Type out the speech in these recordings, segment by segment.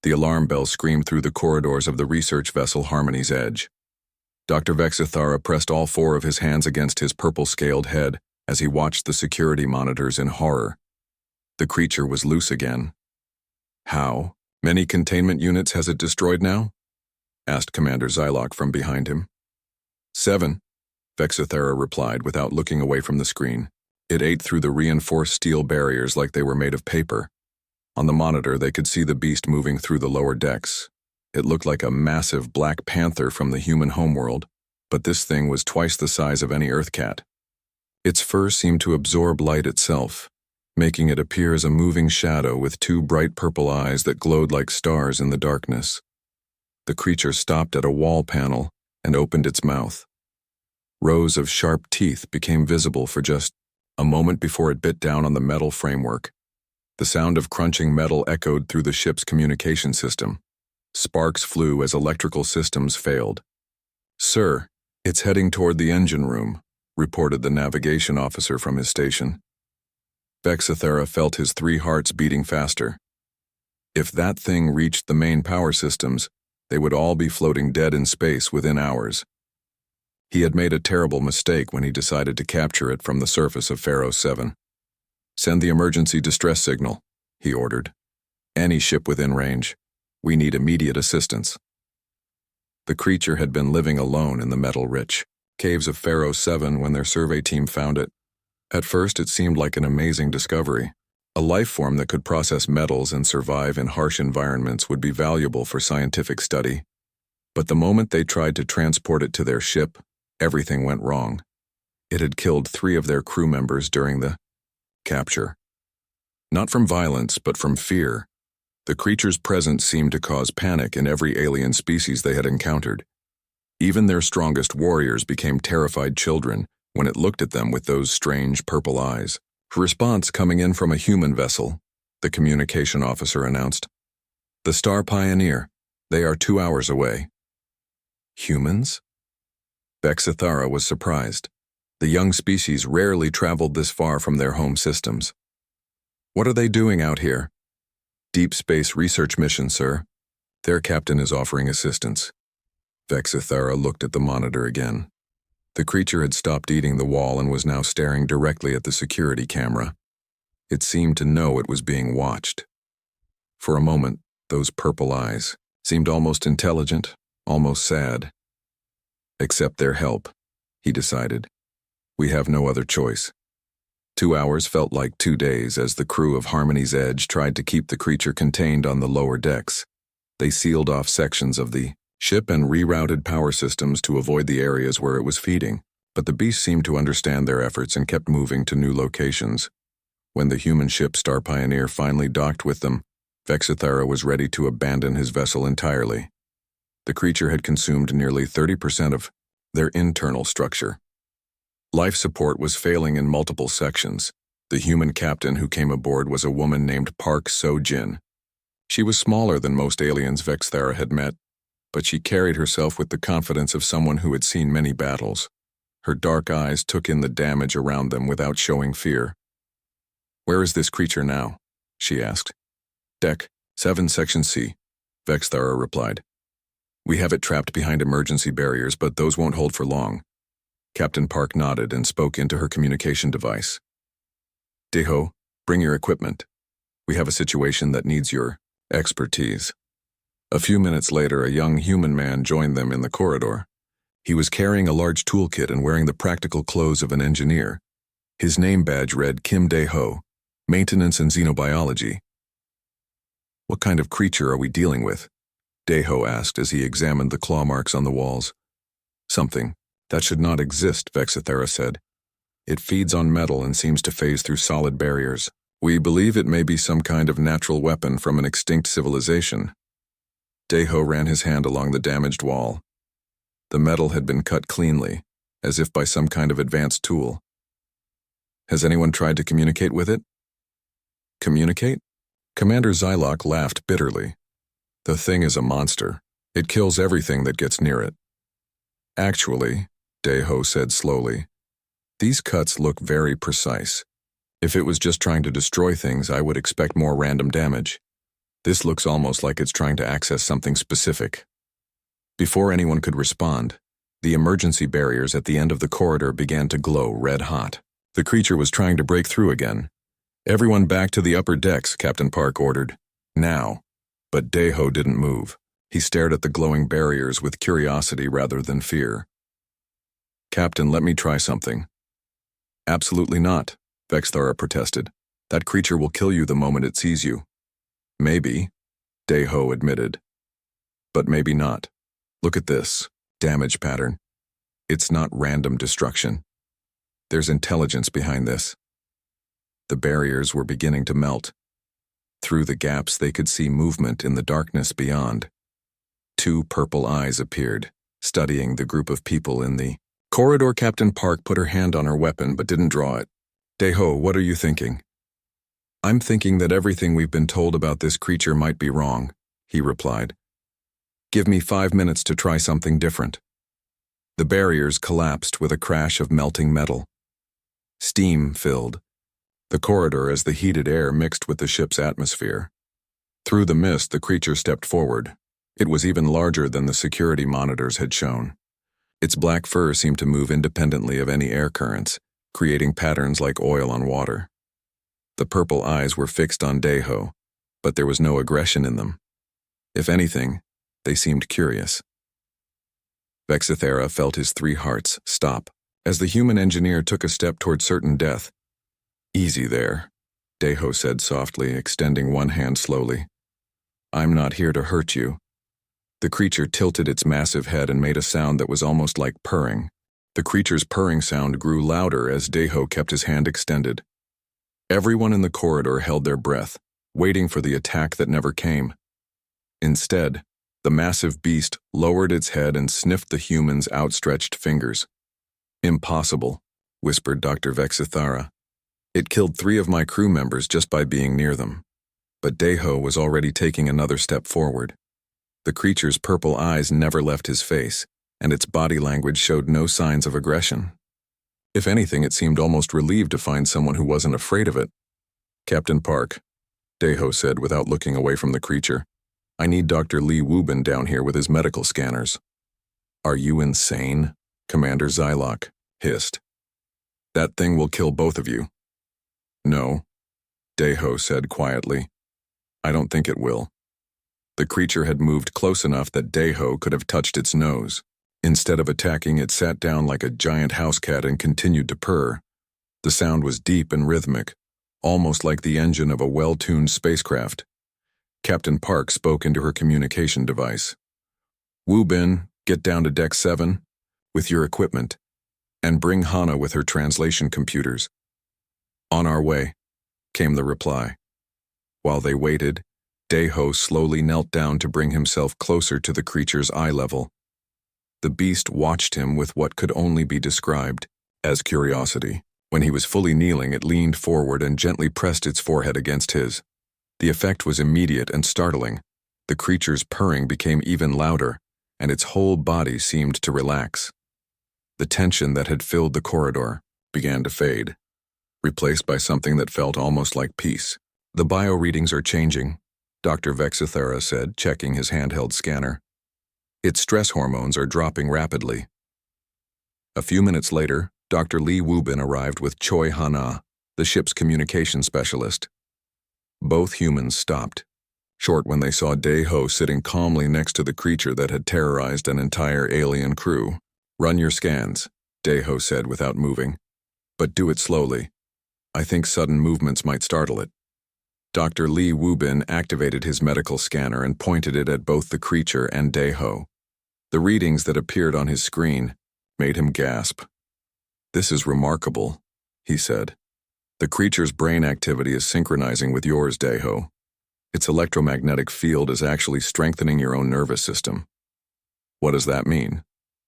The alarm bell screamed through the corridors of the research vessel Harmony's Edge. Dr. Vexithara pressed all four of his hands against his purple-scaled head as he watched the security monitors in horror. The creature was loose again. How many containment units has it destroyed now? Asked Commander Zylok from behind him. 7, Vexithara replied without looking away from the screen. It ate through the reinforced steel barriers like they were made of paper. On the monitor, they could see the beast moving through the lower decks. It looked like a massive black panther from the human homeworld, but this thing was twice the size of any Earth cat. Its fur seemed to absorb light itself, making it appear as a moving shadow with two bright purple eyes that glowed like stars in the darkness. The creature stopped at a wall panel and opened its mouth. Rows of sharp teeth became visible for just a moment before it bit down on the metal framework. The sound of crunching metal echoed through the ship's communication system. Sparks flew as electrical systems failed. "Sir, it's heading toward the engine room," reported the navigation officer from his station. Vexithara felt his 3 hearts beating faster. If that thing reached the main power systems, they would all be floating dead in space within hours. He had made a terrible mistake when he decided to capture it from the surface of Pharaoh 7. "Send the emergency distress signal," he ordered. "Any ship within range. We need immediate assistance." The creature had been living alone in the metal-rich caves of Pharaoh 7 when their survey team found it. At first, it seemed like an amazing discovery. A life form that could process metals and survive in harsh environments would be valuable for scientific study. But the moment they tried to transport it to their ship, everything went wrong. It had killed 3 of their crew members during the capture. Not from violence, but from fear. The creature's presence seemed to cause panic in every alien species they had encountered. Even their strongest warriors became terrified children when it looked at them with those strange purple eyes. "Response coming in from a human vessel," the communication officer announced. "The Star Pioneer. They are 2 hours away." Humans? Vexithara was surprised. The young species rarely traveled this far from their home systems. "What are they doing out here?" "Deep space research mission, sir. Their captain is offering assistance." Vexithara looked at the monitor again. The creature had stopped eating the wall and was now staring directly at the security camera. It seemed to know it was being watched. For a moment, those purple eyes seemed almost intelligent, almost sad. "Accept their help," he decided. "We have no other choice." 2 hours felt like 2 days as the crew of Harmony's Edge tried to keep the creature contained on the lower decks. They sealed off sections of the ship and rerouted power systems to avoid the areas where it was feeding, but the beast seemed to understand their efforts and kept moving to new locations. When the human ship Star Pioneer finally docked with them, Vexithara was ready to abandon his vessel entirely. The creature had consumed nearly 30% of their internal structure. Life support was failing in multiple sections. The human captain who came aboard was a woman named Park So-Jin. She was smaller than most aliens Vexithara had met, but she carried herself with the confidence of someone who had seen many battles. Her dark eyes took in the damage around them without showing fear. "Where is this creature now?" she asked. "Deck 7, Section C," Vexithara replied. "We have it trapped behind emergency barriers, but those won't hold for long." Captain Park nodded and spoke into her communication device. "Deho, bring your equipment. We have a situation that needs your expertise." A few minutes later, a young human man joined them in the corridor. He was carrying a large toolkit and wearing the practical clothes of an engineer. His name badge read Kim Deho, Maintenance and Xenobiology. "What kind of creature are we dealing with?" Deho asked as he examined the claw marks on the walls. "Something that should not exist," Vexithara said. "It feeds on metal and seems to phase through solid barriers. We believe it may be some kind of natural weapon from an extinct civilization." Deho ran his hand along the damaged wall. The metal had been cut cleanly, as if by some kind of advanced tool. "Has anyone tried to communicate with it?" "Communicate?" Commander Zylok laughed bitterly. "The thing is a monster. It kills everything that gets near it." "Actually," Deho said slowly, "these cuts look very precise. If it was just trying to destroy things, I would expect more random damage. This looks almost like it's trying to access something specific. Before anyone could respond, the emergency barriers at the end of the corridor began to glow red hot. The creature was trying to break through again. "Everyone back to the upper decks," Captain Park ordered. "Now." But Deho didn't move. He stared at the glowing barriers with curiosity rather than fear. "Captain, let me try something." "Absolutely not," Vexthara protested. "That creature will kill you the moment it sees you." "Maybe," Deho admitted. "But maybe not. Look at this damage pattern. It's not random destruction. There's intelligence behind this." The barriers were beginning to melt. Through the gaps they could see movement in the darkness beyond. 2 purple eyes appeared, studying the group of people in the corridor. Captain Park put her hand on her weapon but didn't draw it. "Deho, what are you thinking?" "I'm thinking that everything we've been told about this creature might be wrong," he replied. "Give me 5 minutes to try something different." The barriers collapsed with a crash of melting metal. Steam filled the corridor as the heated air mixed with the ship's atmosphere. Through the mist, the creature stepped forward. It was even larger than the security monitors had shown. Its black fur seemed to move independently of any air currents, creating patterns like oil on water. The purple eyes were fixed on Deho, but there was no aggression in them. If anything, they seemed curious. Vexthara felt his 3 hearts stop as the human engineer took a step toward certain death. "Easy there," Deho said softly, extending one hand slowly. "I'm not here to hurt you." The creature tilted its massive head and made a sound that was almost like purring. The creature's purring sound grew louder as Deho kept his hand extended. Everyone in the corridor held their breath, waiting for the attack that never came. Instead, the massive beast lowered its head and sniffed the human's outstretched fingers. "Impossible," whispered Dr. Vexthara. "It killed 3 of my crew members just by being near them." But Deho was already taking another step forward. The creature's purple eyes never left his face, and its body language showed no signs of aggression. If anything, it seemed almost relieved to find someone who wasn't afraid of it. "Captain Park," Deho said without looking away from the creature, "I need Dr. Lee Wubin down here with his medical scanners." "Are you insane?" Commander Zylok hissed. "That thing will kill both of you." "No," Deho said quietly. "I don't think it will." The creature had moved close enough that Deho could have touched its nose. Instead of attacking, it sat down like a giant house cat and continued to purr. The sound was deep and rhythmic, almost like the engine of a well-tuned spacecraft. Captain Park spoke into her communication device. "Wubin, get down to Deck 7 with your equipment, and bring Hana with her translation computers." "On our way," came the reply. While they waited, Deho slowly knelt down to bring himself closer to the creature's eye level. The beast watched him with what could only be described as curiosity. When he was fully kneeling, it leaned forward and gently pressed its forehead against his. The effect was immediate and startling. The creature's purring became even louder, and its whole body seemed to relax. The tension that had filled the corridor began to fade, replaced by something that felt almost like peace. "The bio readings are changing," Dr. Vexthara said, checking his handheld scanner. "Its stress hormones are dropping rapidly." A few minutes later, Dr. Lee Wubin arrived with Choi Hana, the ship's communication specialist. Both humans stopped, short when they saw Deho sitting calmly next to the creature that had terrorized an entire alien crew. "Run your scans," Deho said without moving. "But do it slowly. I think sudden movements might startle it." Dr. Lee Wubin activated his medical scanner and pointed it at both the creature and Deho. The readings that appeared on his screen made him gasp. "This is remarkable," he said. "The creature's brain activity is synchronizing with yours, Deho. Its electromagnetic field is actually strengthening your own nervous system." "What does that mean?"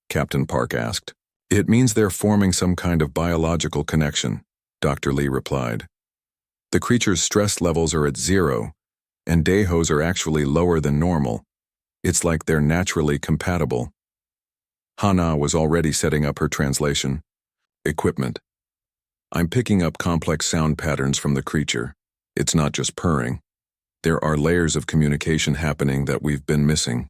Captain Park asked. "It means they're forming some kind of biological connection," Dr. Lee replied. "The creature's stress levels are at 0, and Deho's are actually lower than normal. It's like they're naturally compatible." Hana was already setting up her translation. "Equipment. I'm picking up complex sound patterns from the creature. It's not just purring." There are layers of communication happening that we've been missing.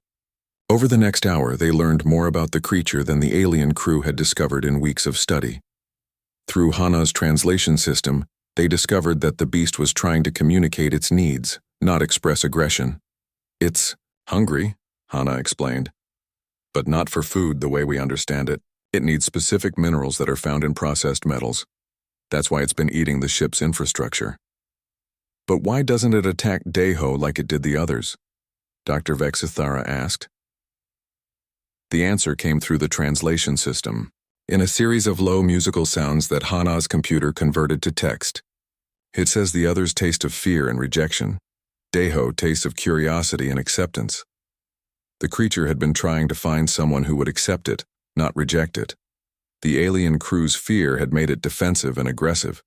Over the next hour, they learned more about the creature than the alien crew had discovered in weeks of study. Through Hana's translation system, they discovered that the beast was trying to communicate its needs, not express aggression. It's hungry, Hana explained. But not for food the way we understand it. It needs specific minerals that are found in processed metals. That's why it's been eating the ship's infrastructure. But why doesn't it attack Deho like it did the others? Dr. Vexithara asked. The answer came through the translation system, in a series of low musical sounds that Hana's computer converted to text. It says the others taste of fear and rejection. Deho tastes of curiosity and acceptance. The creature had been trying to find someone who would accept it, not reject it. The alien crew's fear had made it defensive and aggressive,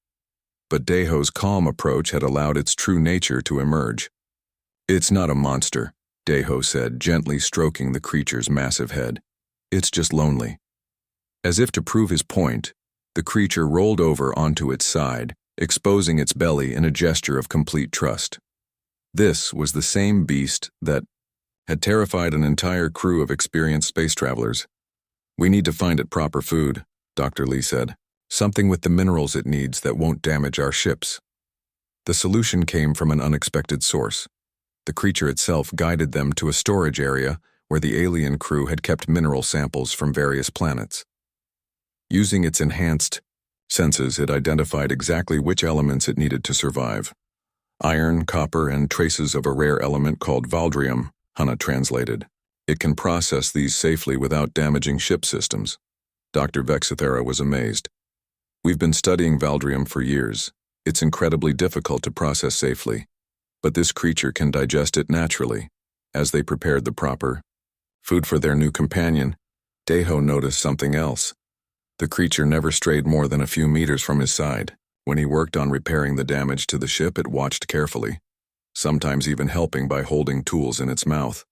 but Deho's calm approach had allowed its true nature to emerge. It's not a monster, Deho said, gently stroking the creature's massive head. It's just lonely. As if to prove his point, the creature rolled over onto its side, exposing its belly in a gesture of complete trust. This was the same beast that had terrified an entire crew of experienced space travelers. We need to find it proper food, Dr. Lee said. Something with the minerals it needs that won't damage our ships. The solution came from an unexpected source. The creature itself guided them to a storage area where the alien crew had kept mineral samples from various planets. Using its enhanced senses, it identified exactly which elements it needed to survive. Iron, copper, and traces of a rare element called Valdrium, Hana translated. It can process these safely without damaging ship systems. Dr. Vexithara was amazed. We've been studying Valdrium for years. It's incredibly difficult to process safely, but this creature can digest it naturally. As they prepared the proper food for their new companion, Deho noticed something else. The creature never strayed more than a few meters from his side. When he worked on repairing the damage to the ship, it watched carefully, sometimes even helping by holding tools in its mouth.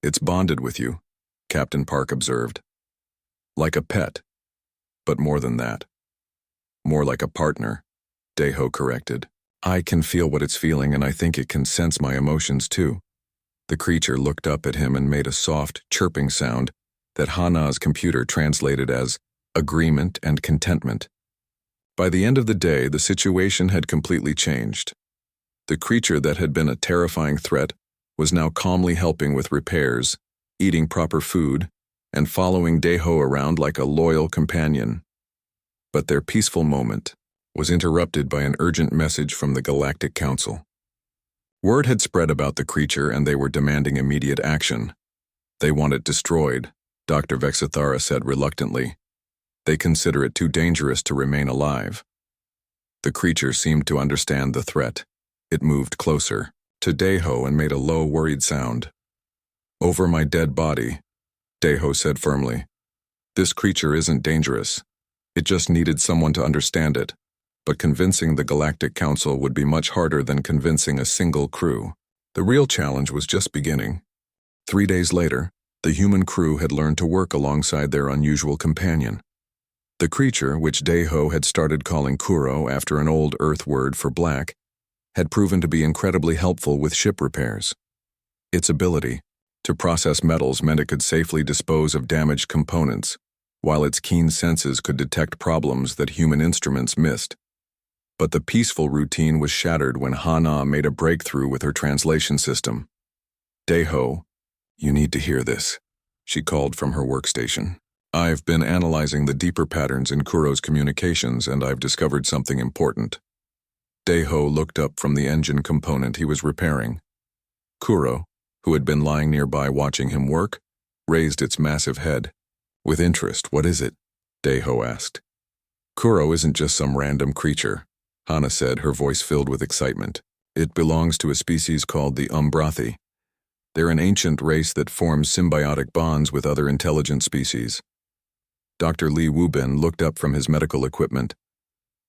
It's bonded with you, Captain Park observed. Like a pet, but more than that. More like a partner, Deho corrected. I can feel what it's feeling, and I think it can sense my emotions too. The creature looked up at him and made a soft, chirping sound that Hana's computer translated as agreement and contentment. By the end of the day, the situation had completely changed. The creature that had been a terrifying threat was now calmly helping with repairs, eating proper food, and following Deho around like a loyal companion. But their peaceful moment was interrupted by an urgent message from the Galactic Council. Word had spread about the creature, and they were demanding immediate action. They want it destroyed, Dr. Vexithara said reluctantly. They consider it too dangerous to remain alive. The creature seemed to understand the threat. It moved closer to Deho and made a low, worried sound. Over my dead body, Deho said firmly. This creature isn't dangerous. It just needed someone to understand it, but convincing the Galactic Council would be much harder than convincing a single crew. The real challenge was just beginning. 3 days later, the human crew had learned to work alongside their unusual companion. The creature, which Deho had started calling Kuro after an old Earth word for black, had proven to be incredibly helpful with ship repairs. Its ability to process metals meant it could safely dispose of damaged components, while its keen senses could detect problems that human instruments missed. But the peaceful routine was shattered when Hana made a breakthrough with her translation system. Deho, you need to hear this, she called from her workstation. I've been analyzing the deeper patterns in Kuro's communications, and I've discovered something important. Deho looked up from the engine component he was repairing. Kuro, who had been lying nearby watching him work, raised its massive head. With interest, what is it? Deho asked. Kuro isn't just some random creature, Hana said, her voice filled with excitement. It belongs to a species called the Umbrathi. They're an ancient race that forms symbiotic bonds with other intelligent species. Dr. Lee Wubin looked up from his medical equipment.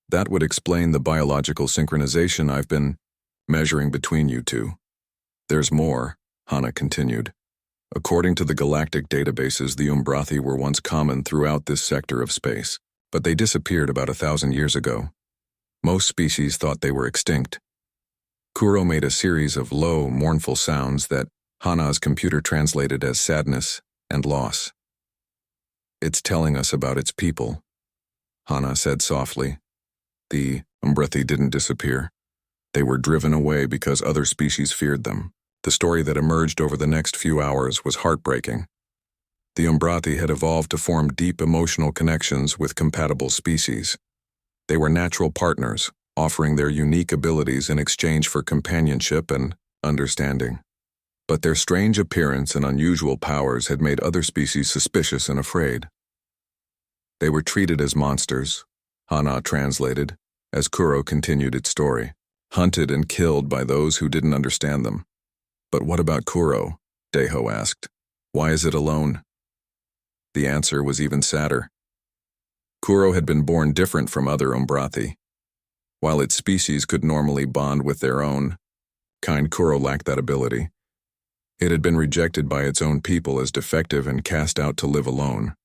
That would explain the biological synchronization I've been measuring between you two. There's more, Hana continued. According to the galactic databases, the Umbrathi were once common throughout this sector of space, but they disappeared about 1,000 years ago. Most species thought they were extinct. Kuro made a series of low, mournful sounds that Hana's computer translated as sadness and loss. "It's telling us about its people," Hana said softly. "The Umbrathi didn't disappear. They were driven away because other species feared them." The story that emerged over the next few hours was heartbreaking. The Umbrathi had evolved to form deep emotional connections with compatible species. They were natural partners, offering their unique abilities in exchange for companionship and understanding. But their strange appearance and unusual powers had made other species suspicious and afraid. They were treated as monsters, Hana translated, as Kuro continued its story, hunted and killed by those who didn't understand them. "But what about Kuro?" Daiho asked. "Why is it alone?" The answer was even sadder. Kuro had been born different from other Umbrathi. While its species could normally bond with their own kind, Kuro lacked that ability. It had been rejected by its own people as defective and cast out to live alone.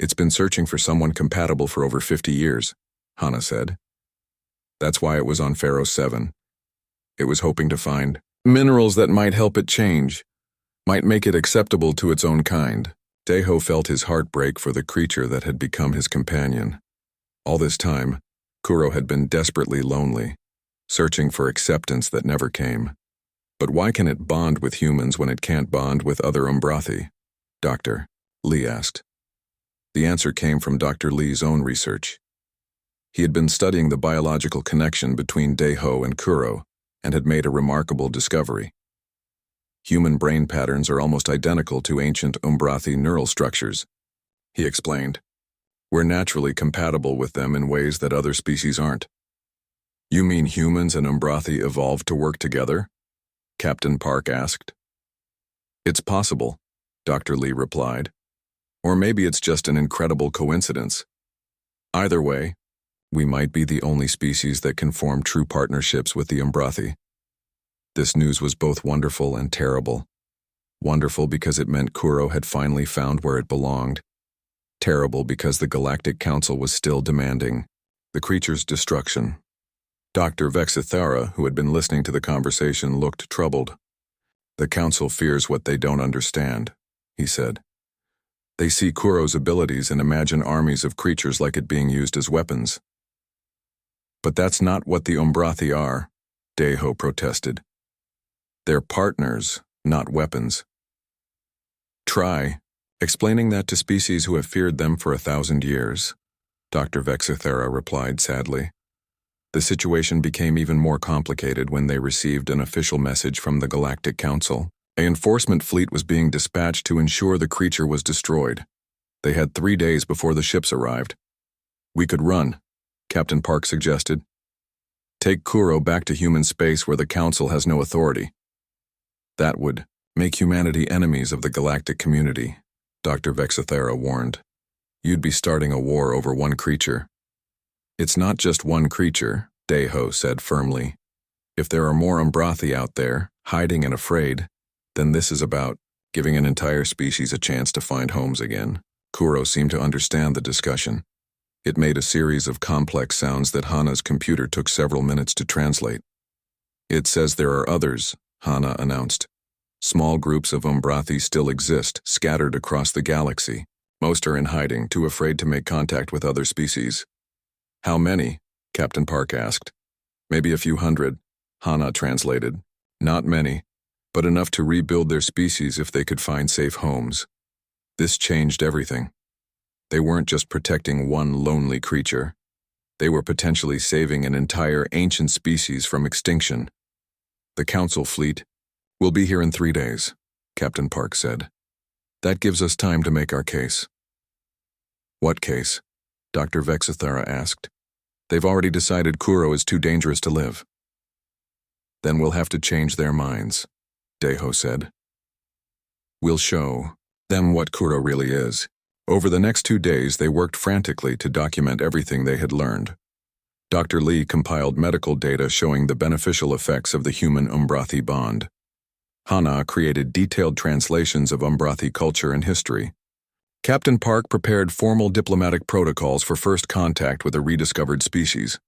"It's been searching for someone compatible for over 50 years, Hana said. "That's why it was on Pharaoh 7. It was hoping to find minerals that might help it change, might make it acceptable to its own kind." Daiho felt his heart break for the creature that had become his companion. All this time, Kuro had been desperately lonely, searching for acceptance that never came. "But why can it bond with humans when it can't bond with other Umbrathi?" Dr. Lee asked. The answer came from Dr. Lee's own research. He had been studying the biological connection between Daiho and Kuro and had made a remarkable discovery. Human brain patterns are almost identical to ancient Umbrathi neural structures, he explained. "We're naturally compatible with them in ways that other species aren't." "You mean humans and Umbrathi evolved to work together?" Captain Park asked. "It's possible," Dr. Lee replied. "Or maybe it's just an incredible coincidence. Either way, we might be the only species that can form true partnerships with the Umbrathi." This news was both wonderful and terrible. Wonderful because it meant Kuro had finally found where it belonged. Terrible because the Galactic Council was still demanding the creature's destruction. Dr. Vexithara, who had been listening to the conversation, looked troubled. "The Council fears what they don't understand," he said. "They see Kuro's abilities and imagine armies of creatures like it being used as weapons." "But that's not what the Umbrathi are," Daiho protested. "They're partners, not weapons." "Try explaining that to species who have feared them for 1,000 years, Dr. Vexithara replied sadly. The situation became even more complicated when they received an official message from the Galactic Council. An enforcement fleet was being dispatched to ensure the creature was destroyed. They had 3 days before the ships arrived. "We could run," Captain Park suggested. "Take Kuro back to human space where the Council has no authority." "That would make humanity enemies of the galactic community," Dr. Vexithara warned. "You'd be starting a war over one creature." "It's not just one creature," Daiho said firmly. "If there are more Umbrathi out there, hiding and afraid, then this is about giving an entire species a chance to find homes again." Kuro seemed to understand the discussion. It made a series of complex sounds that Hana's computer took several minutes to translate. "It says there are others," Hana announced. "Small groups of Umbrathi still exist, scattered across the galaxy. Most are in hiding, too afraid to make contact with other species." "How many?" Captain Park asked. "Maybe a few hundred," Hana translated. "Not many, but enough to rebuild their species if they could find safe homes." This changed everything. They weren't just protecting one lonely creature. They were potentially saving an entire ancient species from extinction. "The Council fleet will be here in 3 days," Captain Park said. "That gives us time to make our case." "What case?" Dr. Vexithara asked. "They've already decided Kuro is too dangerous to live." "Then we'll have to change their minds," Daiho said. "We'll show them what Kuro really is." Over the next 2 days, they worked frantically to document everything they had learned. Dr. Lee compiled medical data showing the beneficial effects of the human-Umbrathi bond. Hana created detailed translations of Umbrathi culture and history. Captain Park prepared formal diplomatic protocols for first contact with a rediscovered species.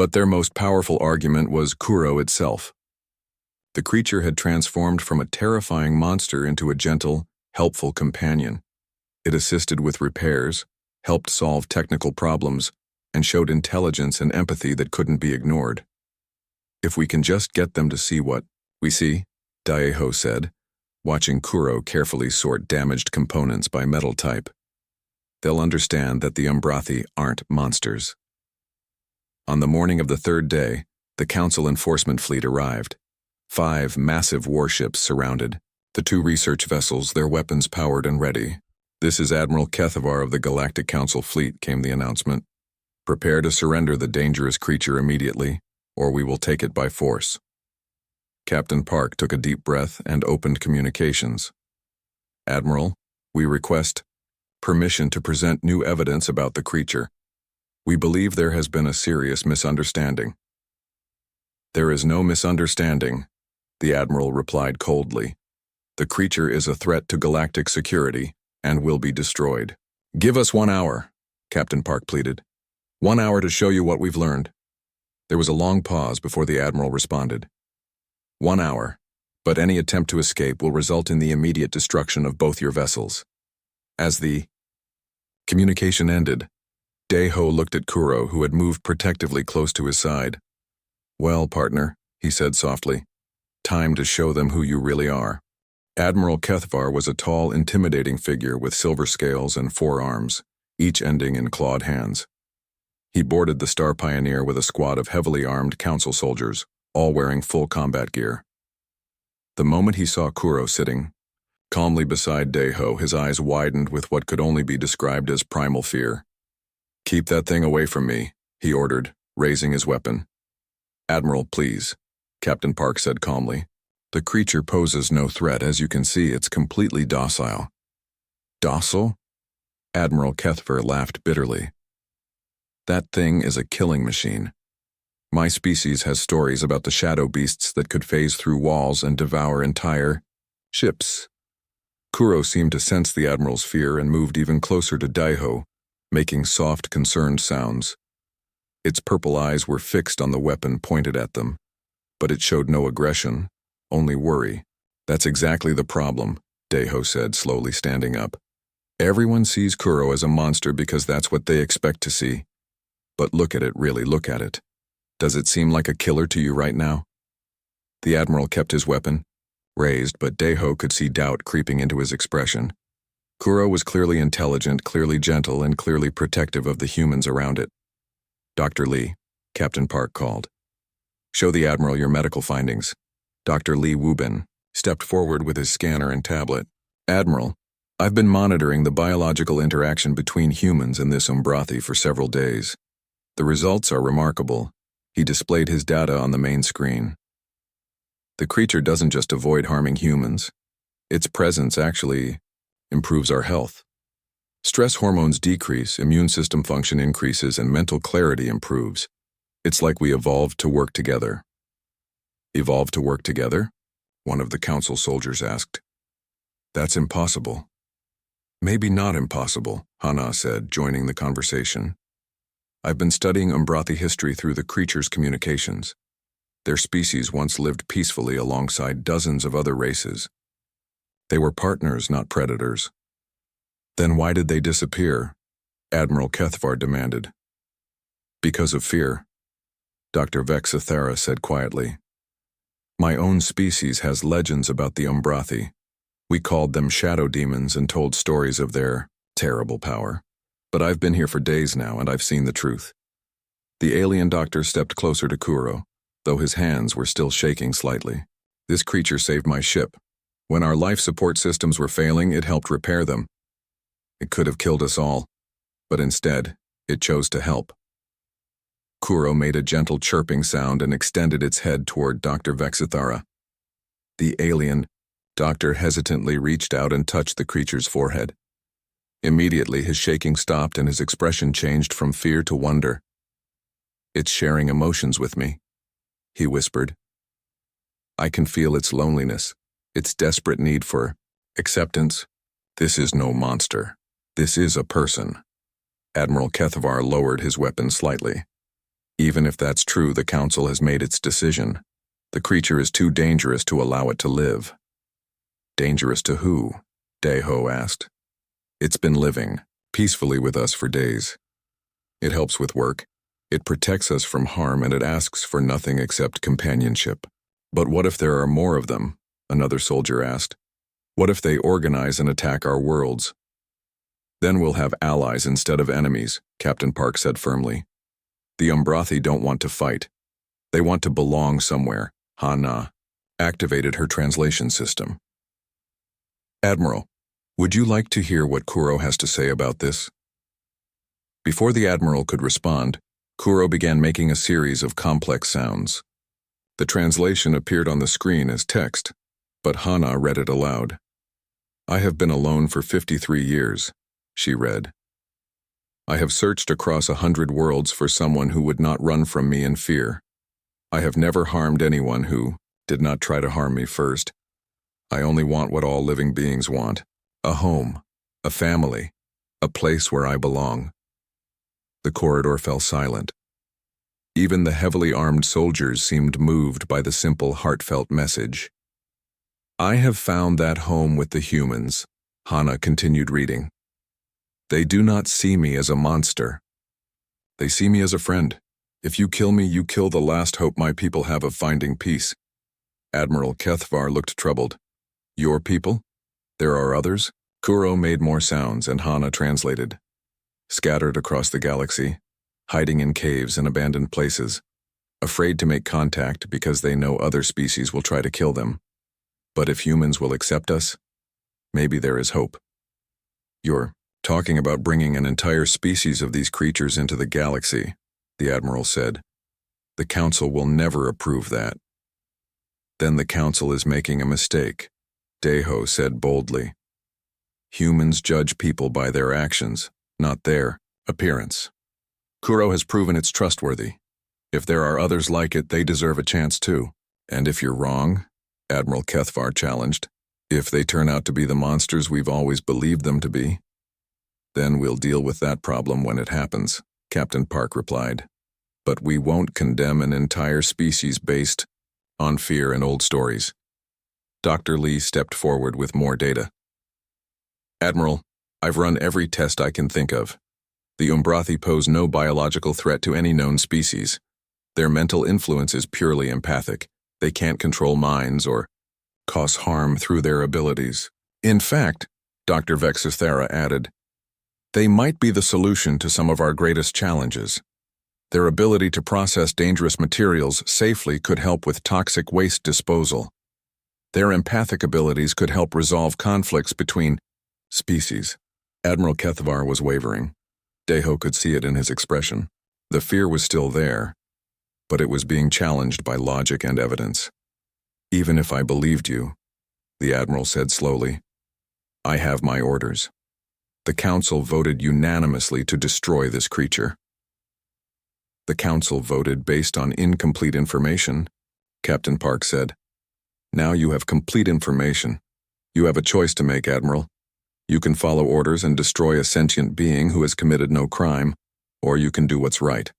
But their most powerful argument was Kuro itself. The creature had transformed from a terrifying monster into a gentle, helpful companion. It assisted with repairs, helped solve technical problems, and showed intelligence and empathy that couldn't be ignored. If we can just get them to see what we see, Daeho said, watching Kuro carefully sort damaged components by metal type, they'll understand that the Umbrathi aren't monsters. On the morning of the third day, the Council enforcement fleet arrived. 5 massive warships surrounded, the 2 research vessels, their weapons powered and ready. "This is Admiral Kethavar of the Galactic Council Fleet," came the announcement. "Prepare to surrender the dangerous creature immediately, or we will take it by force." Captain Park took a deep breath and opened communications. "Admiral, we request permission to present new evidence about the creature. We believe there has been a serious misunderstanding." "There is no misunderstanding," the Admiral replied coldly. "The creature is a threat to galactic security and will be destroyed." "Give us 1 hour," Captain Park pleaded. 1 hour to show you what we've learned." There was a long pause before the Admiral responded. 1 hour, but any attempt to escape will result in the immediate destruction of both your vessels. As the communication ended, Daeho looked at Kuro, who had moved protectively close to his side. "Well, partner," he said softly, "time to show them who you really are." Admiral Kethavar was a tall, intimidating figure with silver scales and 4 arms, each ending in clawed hands. He boarded the Star Pioneer with a squad of heavily armed council soldiers, all wearing full combat gear. The moment he saw Kuro sitting calmly beside Daeho, his eyes widened with what could only be described as primal fear. "Keep that thing away from me," he ordered, raising his weapon. "Admiral, please," Captain Park said calmly. "The creature poses no threat. As you can see, it's completely docile." "Docile?" Admiral Kethavar laughed bitterly. "That thing is a killing machine. My species has stories about the shadow beasts that could phase through walls and devour entire ships." Kuro seemed to sense the Admiral's fear and moved even closer to Daeho, making soft, concerned sounds. Its purple eyes were fixed on the weapon pointed at them, but it showed no aggression, only worry. "That's exactly the problem," Daeho said, slowly standing up. "Everyone sees Kuro as a monster because that's what they expect to see. But look at it, really look at it. Does it seem like a killer to you right now?" The Admiral kept his weapon raised, but Daeho could see doubt creeping into his expression. Kuro was clearly intelligent, clearly gentle, and clearly protective of the humans around it. "Dr. Lee," Captain Park called. "Show the Admiral your medical findings." Dr. Lee Wubin stepped forward with his scanner and tablet. "Admiral, I've been monitoring the biological interaction between humans and this Umbrathi for several days. The results are remarkable." He displayed his data on the main screen. "The creature doesn't just avoid harming humans. Its presence actually improves our health. Stress hormones decrease, immune system function increases, and mental clarity improves. It's like we evolved to work together." "Evolved to work together?" one of the council soldiers asked. "That's impossible." "Maybe not impossible," Hana said, joining the conversation. "I've been studying Umbrathi history through the creature's communications. Their species once lived peacefully alongside dozens of other races. They were partners, not predators." "Then why did they disappear?" Admiral Kethavar demanded. "Because of fear," Dr. Vexathara said quietly. "My own species has legends about the Umbrathi. We called them shadow demons and told stories of their terrible power. But I've been here for days now, and I've seen the truth." The alien doctor stepped closer to Kuro, though his hands were still shaking slightly. "This creature saved my ship. When our life support systems were failing, it helped repair them. It could have killed us all, but instead, it chose to help." Kuro made a gentle chirping sound and extended its head toward Dr. Vexathara. The alien doctor hesitantly reached out and touched the creature's forehead. Immediately, his shaking stopped and his expression changed from fear to wonder. "It's sharing emotions with me," he whispered. "I can feel its loneliness, its desperate need for acceptance. This is no monster. This is a person." Admiral Kethavar lowered his weapon slightly. Even if that's true, the Council has made its decision. The creature is too dangerous to allow it to live. Dangerous to who? Daeho asked. It's been living peacefully with us for days. It helps with work. It protects us from harm, and it asks for nothing except companionship. But what if there are more of them? Another soldier asked. What if they organize and attack our worlds? Then we'll have allies instead of enemies, Captain Park said firmly. The Umbrathi don't want to fight. They want to belong somewhere. Hana activated her translation system. Admiral, would you like to hear what Kuro has to say about this? Before the Admiral could respond, Kuro began making a series of complex sounds. The translation appeared on the screen as text, but Hana read it aloud. I have been alone for 53 years, she read. I have searched across 100 worlds for someone who would not run from me in fear. I have never harmed anyone who did not try to harm me first. I only want what all living beings want, a home, a family, a place where I belong. The corridor fell silent. Even the heavily armed soldiers seemed moved by the simple, heartfelt message. I have found that home with the humans, Hana continued reading. They do not see me as a monster. They see me as a friend. If you kill me, you kill the last hope my people have of finding peace. Admiral Kethvar looked troubled. Your people? There are others? Kuro made more sounds, and Hana translated. Scattered across the galaxy, hiding in caves and abandoned places, afraid to make contact because they know other species will try to kill them. But if humans will accept us, maybe there is hope. You're talking about bringing an entire species of these creatures into the galaxy, the Admiral said. The Council will never approve that. Then the Council is making a mistake, Daeho said boldly. Humans judge people by their actions, not their appearance. Kuro has proven it's trustworthy. If there are others like it, they deserve a chance too. And if you're wrong, Admiral Kethvar challenged, if they turn out to be the monsters we've always believed them to be, then we'll deal with that problem when it happens, Captain Park replied. But we won't condemn an entire species based on fear and old stories. Dr. Lee stepped forward with more data. Admiral, I've run every test I can think of. The Umbrathi pose no biological threat to any known species. Their mental influence is purely empathic. They can't control minds or cause harm through their abilities. In fact, Dr. Vexathera added, they might be the solution to some of our greatest challenges. Their ability to process dangerous materials safely could help with toxic waste disposal. Their empathic abilities could help resolve conflicts between species. Admiral Kethvar was wavering. Daeho could see it in his expression. The fear was still there, but it was being challenged by logic and evidence. Even if I believed you, the Admiral said slowly, I have my orders. The Council voted unanimously to destroy this creature. The Council voted based on incomplete information, Captain Park said. Now you have complete information. You have a choice to make, Admiral. You can follow orders and destroy a sentient being who has committed no crime, or you can do what's right.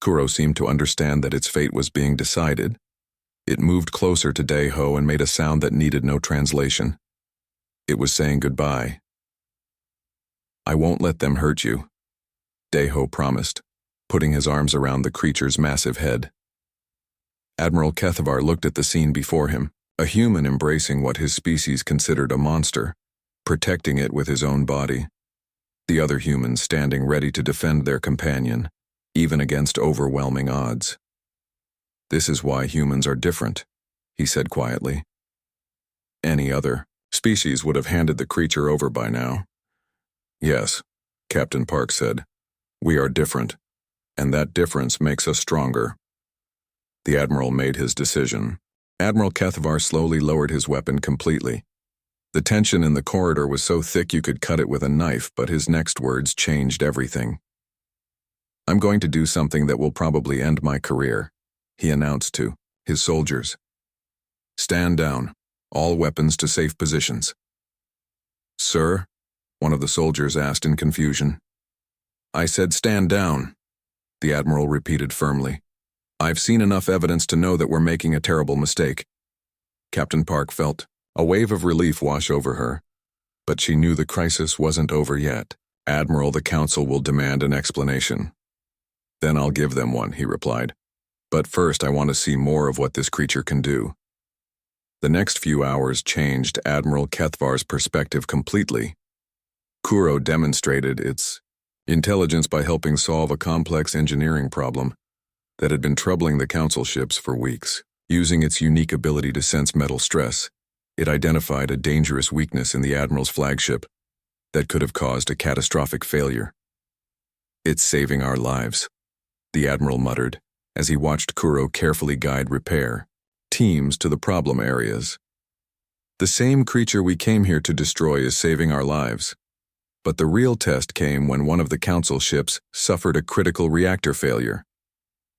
Kuro seemed to understand that its fate was being decided. It moved closer to Daeho and made a sound that needed no translation. It was saying goodbye. I won't let them hurt you, Daeho promised, putting his arms around the creature's massive head. Admiral Kethvar looked at the scene before him, a human embracing what his species considered a monster, protecting it with his own body. The other humans standing ready to defend their companion, even against overwhelming odds. This is why humans are different, he said quietly. Any other species would have handed the creature over by now. Yes, Captain Park said. We are different, and that difference makes us stronger. The Admiral made his decision. Admiral Kethvar slowly lowered his weapon completely. The tension in the corridor was so thick you could cut it with a knife, but his next words changed everything. I'm going to do something that will probably end my career, he announced to his soldiers. Stand down, all weapons to safe positions. Sir? One of the soldiers asked in confusion. I said stand down. the Admiral repeated firmly. "I've seen enough evidence to know that we're making a terrible mistake." Captain Park felt a wave of relief wash over her, but she knew the crisis wasn't over yet. "Admiral, the Council will demand an explanation." "Then I'll give them one," he replied. "But first I want to see more of what this creature can do." The next few hours changed Admiral Kethvar's perspective completely. Kuro demonstrated its intelligence by helping solve a complex engineering problem that had been troubling the Council ships for weeks. Using its unique ability to sense metal stress, it identified a dangerous weakness in the Admiral's flagship that could have caused a catastrophic failure. "It's saving our lives," the Admiral muttered as he watched Kuro carefully guide repair teams to the problem areas. "The same creature we came here to destroy is saving our lives." But the real test came when one of the Council ships suffered a critical reactor failure.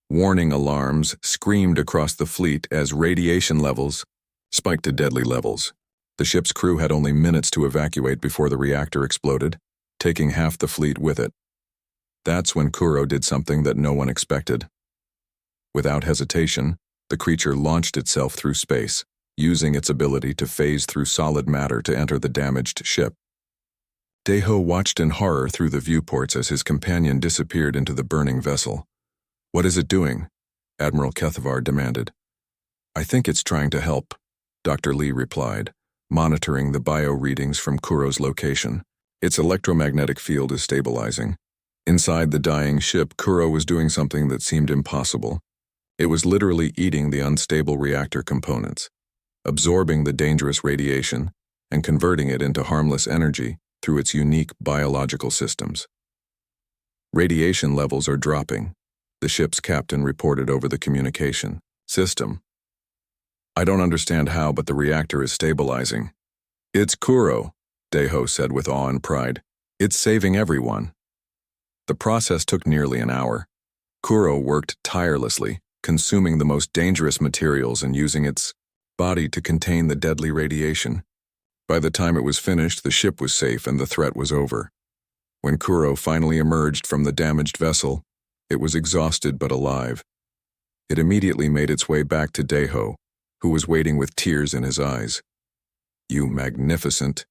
Warning alarms screamed across the fleet as radiation levels spiked to deadly levels. The ship's crew had only minutes to evacuate before the reactor exploded, taking half the fleet with it. That's when Kuro did something that no one expected. Without hesitation, the creature launched itself through space, using its ability to phase through solid matter to enter the damaged ship. Deho watched in horror through the viewports as his companion disappeared into the burning vessel. "What is it doing?" Admiral Kethvar demanded. "I think it's trying to help," Dr. Lee replied, monitoring the bio readings from Kuro's location. "Its electromagnetic field is stabilizing." Inside the dying ship, Kuro was doing something that seemed impossible. It was literally eating the unstable reactor components, absorbing the dangerous radiation, and converting it into harmless energy through its unique biological systems. "Radiation levels are dropping," the ship's captain reported over the communication system. "I don't understand how, but the reactor is stabilizing." "It's Kuro," Deho said with awe and pride. "It's saving everyone." The process took nearly an hour. Kuro worked tirelessly, consuming the most dangerous materials and using its body to contain the deadly radiation. By the time it was finished, the ship was safe and the threat was over. When Kuro finally emerged from the damaged vessel, it was exhausted but alive. It immediately made its way back to Deho, who was waiting with tears in his eyes. "You magnificent,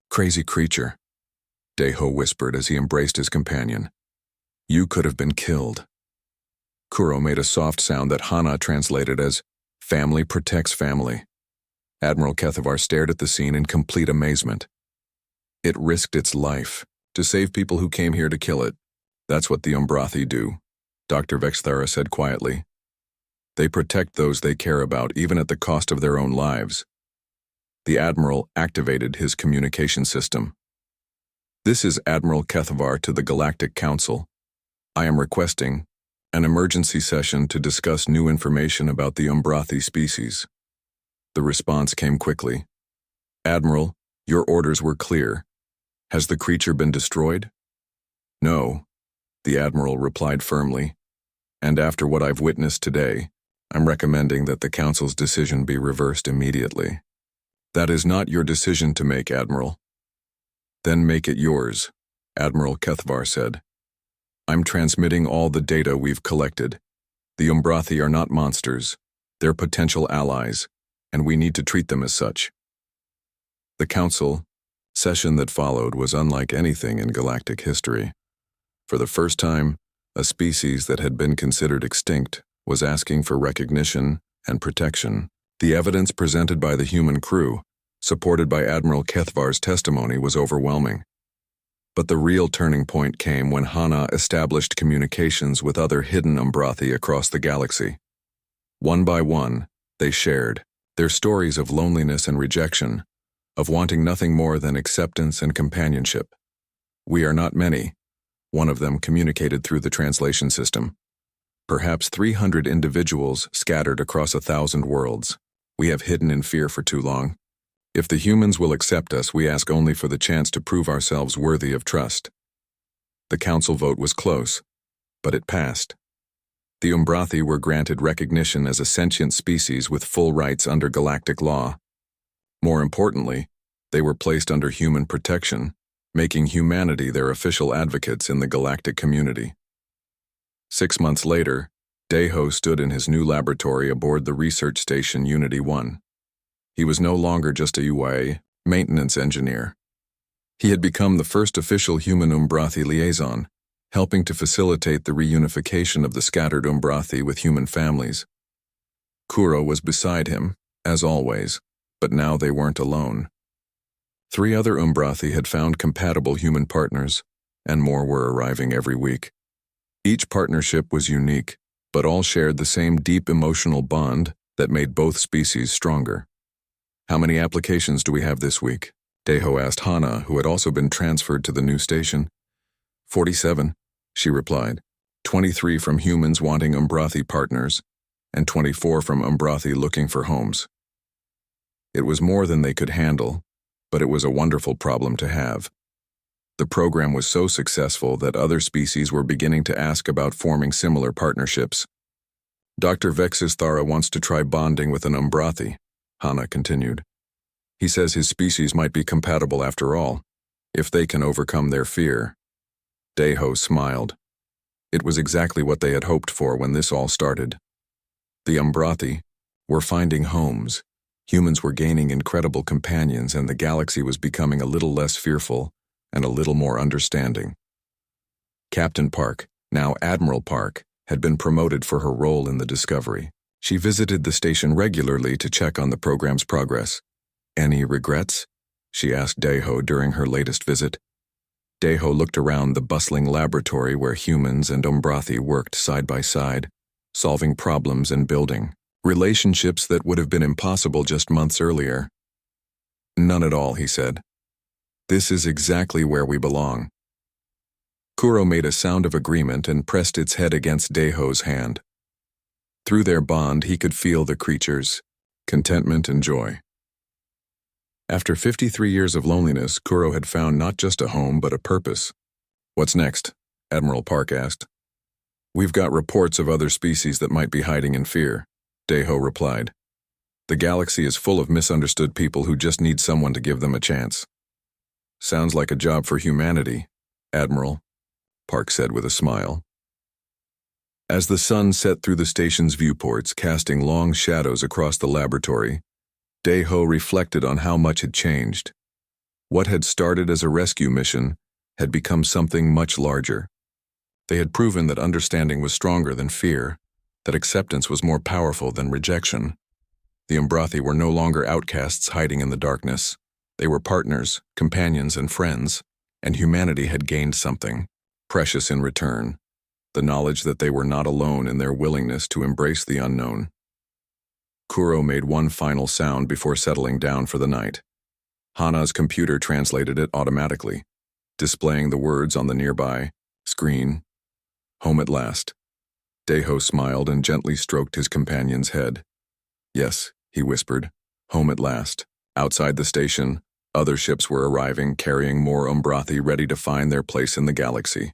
crazy creature," Deho whispered as he embraced his companion. "You could have been killed." Kuro made a soft sound that Hana translated as, "Family protects family." Admiral Kethvar stared at the scene in complete amazement. "It risked its life to save people who came here to kill it. That's what the Umbrathi do," Dr. Vexthara said quietly. "They protect those they care about, even at the cost of their own lives." The Admiral activated his communication system. "This is Admiral Kethvar to the Galactic Council. I am requesting an emergency session to discuss new information about the Umbrathi species." The response came quickly. "Admiral, your orders were clear. Has the creature been destroyed?" "No," the Admiral replied firmly. "And after what I've witnessed today, I'm recommending that the Council's decision be reversed immediately." "That is not your decision to make, Admiral." "Then make it yours," Admiral Kethvar said. "I'm transmitting all the data we've collected. The Umbrathi are not monsters. They're potential allies, and we need to treat them as such." The Council session that followed was unlike anything in galactic history. For the first time, a species that had been considered extinct was asking for recognition and protection. The evidence presented by the human crew, supported by Admiral Kethvar's testimony, was overwhelming. But the real turning point came when Hana established communications with other hidden Umbrathi across the galaxy. One by one, they shared their stories of loneliness and rejection, of wanting nothing more than acceptance and companionship. "We are not many," one of them communicated through the translation system. "Perhaps 300 individuals scattered across 1,000 worlds. We have hidden in fear for too long. If the humans will accept us, we ask only for the chance to prove ourselves worthy of trust." The Council vote was close, but it passed. The Umbrathi were granted recognition as a sentient species with full rights under galactic law. More importantly, they were placed under human protection, making humanity their official advocates in the galactic community. 6 months later, Daeho stood in his new laboratory aboard the research station Unity-1. He was no longer just a UA maintenance engineer. He had become the first official human Umbrathi liaison, helping to facilitate the reunification of the scattered Umbrathi with human families. Kuro was beside him, as always, but now they weren't alone. 3 other Umbrathi had found compatible human partners, and more were arriving every week. Each partnership was unique, but all shared the same deep emotional bond that made both species stronger. "How many applications do we have this week?" Daeho asked Hana, who had also been transferred to the new station. 47, she replied. 23 from humans wanting Umbrathi partners, and 24 from Umbrathi looking for homes. It was more than they could handle, but it was a wonderful problem to have. The program was so successful that other species were beginning to ask about forming similar partnerships. "Dr. Vexithara wants to try bonding with an Umbrathi," Hana continued. "He says his species might be compatible after all, if they can overcome their fear." Daeho smiled. It was exactly what they had hoped for when this all started. The Umbrathi were finding homes, humans were gaining incredible companions, and the galaxy was becoming a little less fearful and a little more understanding. Captain Park, now Admiral Park, had been promoted for her role in the discovery. She visited the station regularly to check on the program's progress. "Any regrets?" she asked Daeho during her latest visit. Daeho looked around the bustling laboratory where humans and Umbrathi worked side by side, solving problems and building relationships that would have been impossible just months earlier. "None at all," he said. "This is exactly where we belong." Kuro made a sound of agreement and pressed its head against Daeho's hand. Through their bond, he could feel the creature's contentment and joy. After 53 years of loneliness, Kuro had found not just a home, but a purpose. "What's next?" Admiral Park asked. "We've got reports of other species that might be hiding in fear," Daeho replied. "The galaxy is full of misunderstood people who just need someone to give them a chance." "Sounds like a job for humanity, Admiral," Park said with a smile. As the sun set through the station's viewports, casting long shadows across the laboratory, Daeho reflected on how much had changed. What had started as a rescue mission had become something much larger. They had proven that understanding was stronger than fear, that acceptance was more powerful than rejection. The Umbrathi were no longer outcasts hiding in the darkness. They were partners, companions, and friends, and humanity had gained something precious in return, the knowledge that they were not alone in their willingness to embrace the unknown. Kuro made one final sound before settling down for the night. Hana's computer translated it automatically, displaying the words on the nearby screen. "Home at last." Daeho smiled and gently stroked his companion's head. "Yes," he whispered, "home at last." Outside the station, other ships were arriving, carrying more Umbrathi ready to find their place in the galaxy.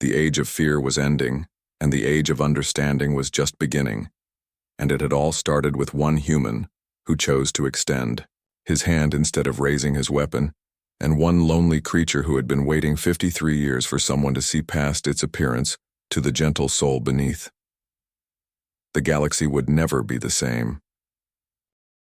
The age of fear was ending, and the age of understanding was just beginning. And it had all started with one human who chose to extend his hand instead of raising his weapon, and one lonely creature who had been waiting 53 years for someone to see past its appearance to the gentle soul beneath. The galaxy would never be the same.